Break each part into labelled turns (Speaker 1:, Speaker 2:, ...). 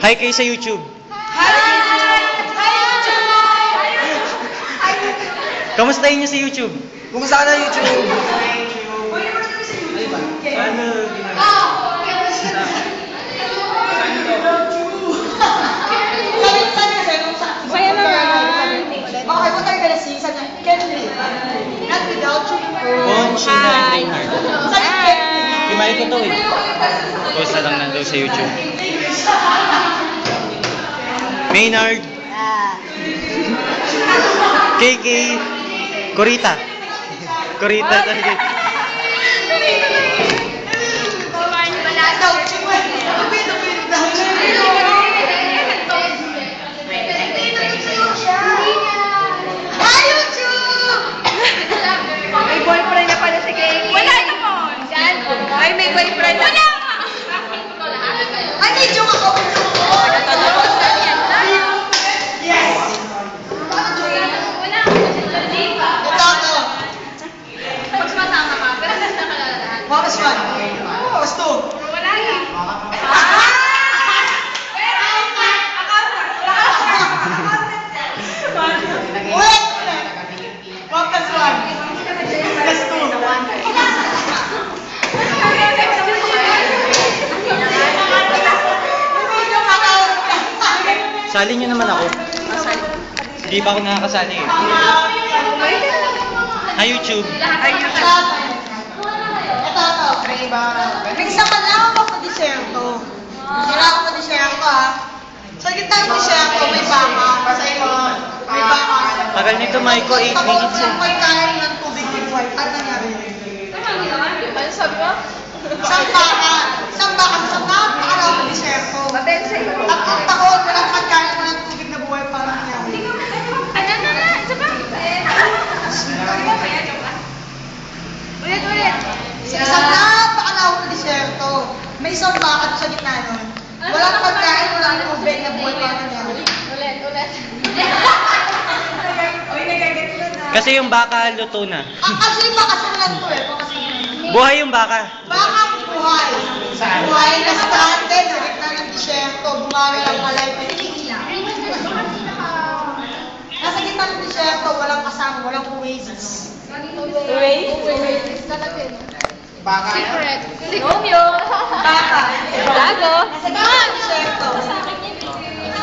Speaker 1: Hi kayo sa YouTube. Kamustahin niyo sa YouTube?
Speaker 2: Kumusta ka na YouTube?
Speaker 3: Kaya naman. Okay, what are you gonna sing? Sabi niya, Kenley. Not without you.
Speaker 1: Conchi na Reynard.
Speaker 3: Sabi niya, Kenley.
Speaker 1: Kimay ko to eh. Post na lang nandun sa YouTube. Maynard. KK. Corita. Corita talaga.
Speaker 3: May boyfriend na pala si Kenley. Wala naman. Ay, may boyfriend na. Wala nga. Ay, may joke ako. Yes. Pag sumasama ka, pero kasi nakalala lahat.
Speaker 2: Makas man. Makas to.
Speaker 3: Wala yan.
Speaker 2: Ulit! Makas man. Makas to.
Speaker 1: Sali niyo naman ako. Hindi pa ako nakakasali eh. Hi YouTube.
Speaker 3: May isa ka lang ako sa disyerto. Wala ako sa disyerto ha. Sa gitna ng disyerto, may baka. May baka.
Speaker 1: Tagal nito, Maiko, 8 minutes eh.
Speaker 3: Tapos may kain ng tubig ni White. Ano nangyari?
Speaker 4: Ano sabi mo?
Speaker 3: Isang baka. Isang baka. Isang baka na ako sa disyerto.
Speaker 4: Matay sa'yo.
Speaker 3: At ang taon, walang pagkain mo ng tubig na buhay para nangyari.
Speaker 4: Ano na? Isa pa? Ulit.
Speaker 3: Sa isang baka na ako sa disyerto. May isang baka sa gitna nun. Walang pagkain, walang tubig na buhay para nangyari.
Speaker 4: Ulit.
Speaker 1: Kasi yung baka luto na.
Speaker 3: Actually, pakasulan to eh. Pakasulan.
Speaker 1: Buhay yung baka.
Speaker 3: Baka buhay. Buhay na stranded sa gitna ng disyerto. Bumawi lang malay. Nasa gitna ng disyerto, walang kasama, walang oasis.
Speaker 2: Baka.
Speaker 4: Secret. Romeo.
Speaker 3: Baka.
Speaker 4: Gago.
Speaker 3: Nasa gitna ng disyerto.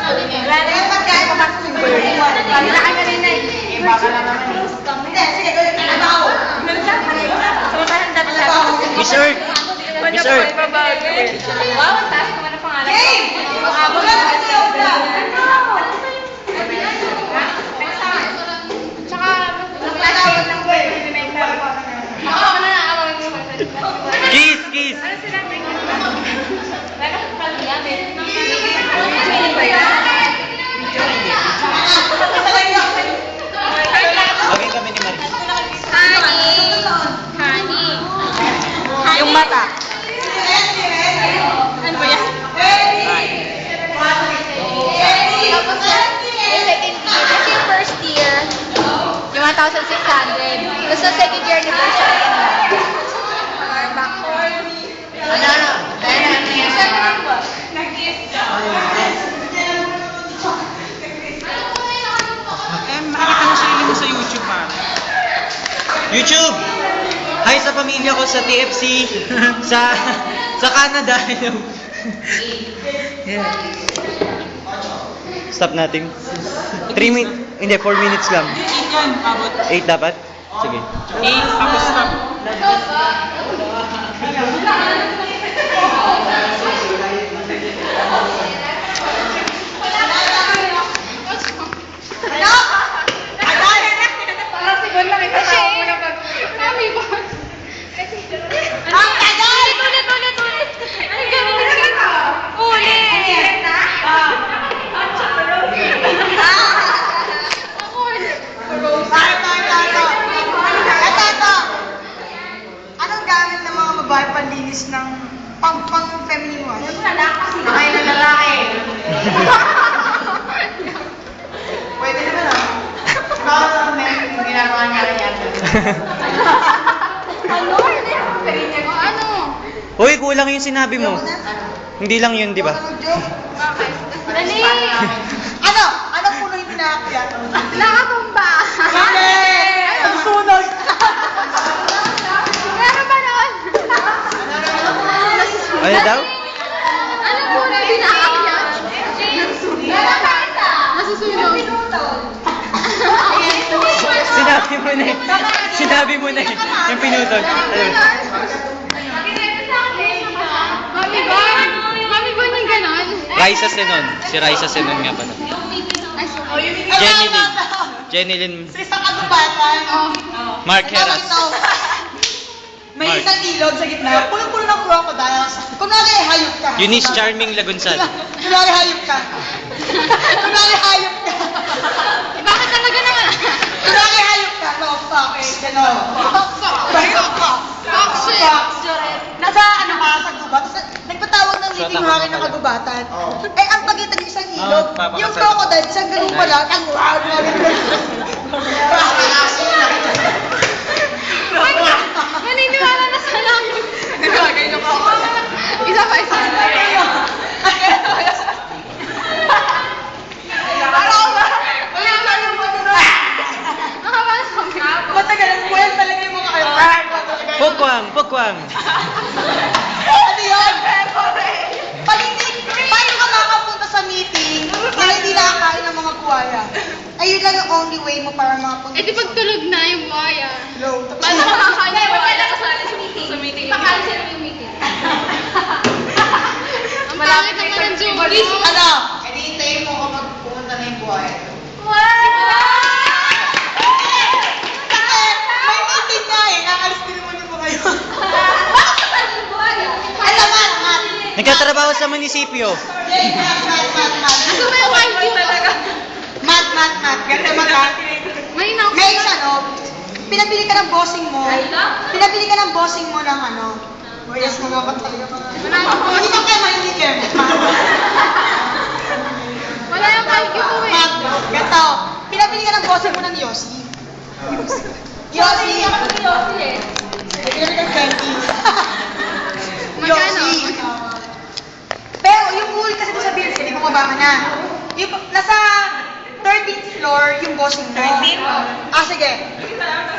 Speaker 3: Wala na yung pagkain, walang tubig.
Speaker 4: Wala ka na rin na eh.
Speaker 2: Baka na naman.
Speaker 3: Hindi, sige, gawin ka na ako.
Speaker 1: Miss Earth. Miss Earth.
Speaker 4: Wow, ang taas naman ang pangalan.
Speaker 3: Game! Wala na kasi ako na.
Speaker 4: Tsaka,
Speaker 3: Naglalawad ng way.
Speaker 4: ako na naawag mo.
Speaker 1: Kiss, kiss.
Speaker 4: Ano sinabi ko? Pero kalyamin.
Speaker 1: Okay kami ni Maris.
Speaker 4: Honey.
Speaker 3: Yung mata.
Speaker 4: Ano ba yan? Tapos yung second year, kasi yung first year, yung 1,600. Tapos yung second year, anniversary yan lang.
Speaker 2: Makikita mo sarili mo sa YouTube ha.
Speaker 1: YouTube! Hi sa pamilya ko sa TFC, sa Canada. Yeah. Stop natin. 3 minutes, hindi, 4 minutes lang.
Speaker 2: 8 yan, abot.
Speaker 1: 8 dapat? Sige.
Speaker 2: 8, tapos stop.
Speaker 4: Parang siguro lang itatawa mo na pag... Mami ba?
Speaker 3: Ang tagal!
Speaker 4: Ulit. Ano gano'n? Ulit! Ako ulit.
Speaker 3: Ito. Anong gamit ng mga babae panlinis ng pang-feminine wash? Ay, na lalaki. Pwede naman ah. Baka may ginagawa niya rin yata.
Speaker 4: Ano? Ano?
Speaker 1: Uy, kulang yung sinabi mo.
Speaker 3: Ano?
Speaker 1: Hindi lang yun, di ba?
Speaker 4: Dali!
Speaker 3: Ano? Anong puno yung pinaakyat?
Speaker 4: Nakatumba!
Speaker 3: Mali! Ang sunog!
Speaker 4: Meron ba nun?
Speaker 1: Ano daw?
Speaker 4: Ano po na pinaakyat? Nasusunog.
Speaker 1: Sinabi mo na eh. Sinabi mo na eh. Yung pinutol. Ano?
Speaker 4: Mami ba? Mami ba yung ganon?
Speaker 1: Raisa Senon. Si Raisa Senon nga pala.
Speaker 4: Ay, sorry.
Speaker 1: Jenny Lynn. Jenny Lynn.
Speaker 3: Sa isang kagubatan.
Speaker 1: Mark Heras.
Speaker 3: May
Speaker 1: Mark.
Speaker 3: isang ilog sa gitna. Puno-puno ng crocodiles. Kunwari hayop ka.
Speaker 1: Eunice Charming Lagunsal.
Speaker 3: Kunwari hayop ka. Kunwari hayop ka.
Speaker 4: Bakit talaga naman?
Speaker 3: Kunwari hayop ka. No, fox. Ganon. Bahirap ka.
Speaker 4: Fox shit.
Speaker 3: Nasa ano ka, sa gubat. Tapos nagpatawag ng meeting hari ng kagubatan. Eh, ang pagitan ng isang ilog,
Speaker 1: papakasal.
Speaker 3: yung crocodile, isang ganun pala, ang wow,
Speaker 4: Maniniwala na sa namin. Isa pa, isa. Nakapala kami.
Speaker 3: Matagal, buwan talaga yung mga kayo.
Speaker 1: Pokwang! Pokwang!
Speaker 3: Ano yun? Pag hindi, paano ka makapunta sa meeting na hindi nakakain ng mga buhaya? Ayun lang yung only way mo para makapunta.
Speaker 4: Eh di pag tulog na yung buhaya.
Speaker 3: Hello. Tapos
Speaker 4: Paano ka makakain yung buhaya kasali sa meeting? Sa meeting. Pakaalisin mo yung meeting. Ang pangit naman ng Joey.
Speaker 3: Ano? Eh, di hintayin mo kapag pumunta na yung buhaya. May meeting na eh. Nakalis din naman yung mga yun. Alam nga, mat.
Speaker 1: Nagtatrabaho sa munisipyo.
Speaker 3: Yay, mat.
Speaker 4: Gusto mo yung IQ talaga?
Speaker 3: Mat. Ganda mata.
Speaker 4: May na
Speaker 3: May isa, no? Pinabili ka ng bossing mo. Pinabili ka ng bossing mo ng ano. Oh, yes, magapat talaga mga. Hindi ka kayo mahiligyan.
Speaker 4: Wala yung IQ ko eh.
Speaker 3: Mat, ganito. Pinabili ka ng bossing mo ng Yossi. Yossi. Pinabili ka ng 20s.
Speaker 4: Magkano?
Speaker 3: Pero yung pool kasi sa Bills, hindi bumaba ka na. Yung, nasa 13th floor yung bossing mo. 13th? Ah, sige.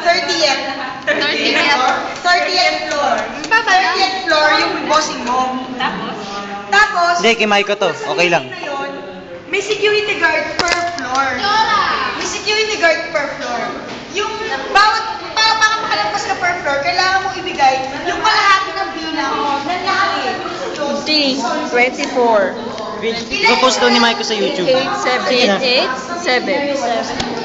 Speaker 3: 30th. 30th floor.
Speaker 4: Baba na.
Speaker 3: 30th floor yung bossing mo. Tapos?
Speaker 1: Hindi, kay Maiko to. Okay lang.
Speaker 3: Sa yun, may security guard per floor. May security guard per floor. Yung bawat, para makalagpas ka per floor, kailangan mong ibigay yung kalahati ng bilang mo ng lahat.
Speaker 5: 24.
Speaker 1: Ipopost to ni Maiko sa YouTube.
Speaker 5: 8, 7. 8, 7.